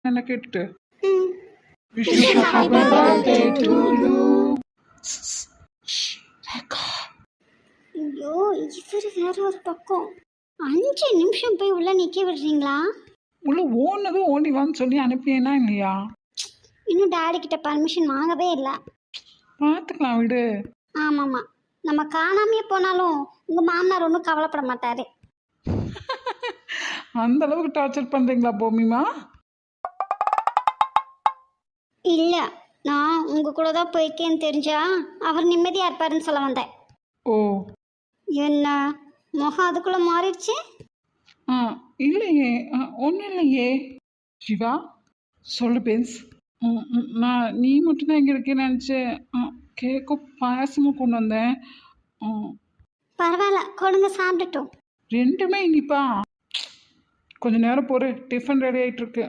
என்ன கேட்டுட்டு ம். Wish Wish you you happy happy birthday birthday to to you. you. ஐயோ இவர் வேற ஒரு பக்கம் 5 நிமிஷம் போய் உள்ள நிக்க விடுறீங்களா? உள்ள ஓடுனதும் ஓடி வான்னு சொல்லி அனுப்பினேனா இல்லையா? இன்னும் டாடி கிட்ட பர்மிஷன் வாங்கவே இல்லை. பார்த்துக்கலாம் விடு. ஆமாம்மா, நம்ம காணாமையே போனாலும் உங்க மாமனார் ஒன்றும் கவலைப்பட மாட்டாரு. அந்த அளவுக்கு டார்ச்சர் பண்றீங்களா பூமிமா? இல்ல, நான் உங்க கூட தான் போயிருக்கேன்னு தெரிஞ்சா அவர் நிம்மதியா இருப்பாருன்னு சொல்ல வந்தேன். ஓ என்ன முகம் அதுக்குள்ள மாறிடுச்சு? ஆ இல்லையே, ஒன்றும் இல்லையே. சிவா சொல்லு பென்ஸ். நான் நீ மட்டும்தான் இங்கே இருக்கேன்னு நினச்சேன். கேக்கும் பாயசமும் கொண்டு வந்தேன். பரவாயில்ல, கொடுங்க சாப்பிட்டுட்டோம். ரெண்டுமே இனிப்பா. கொஞ்ச நேரம் பொறு, டிஃபன் ரெடி ஆகிட்டு இருக்கு.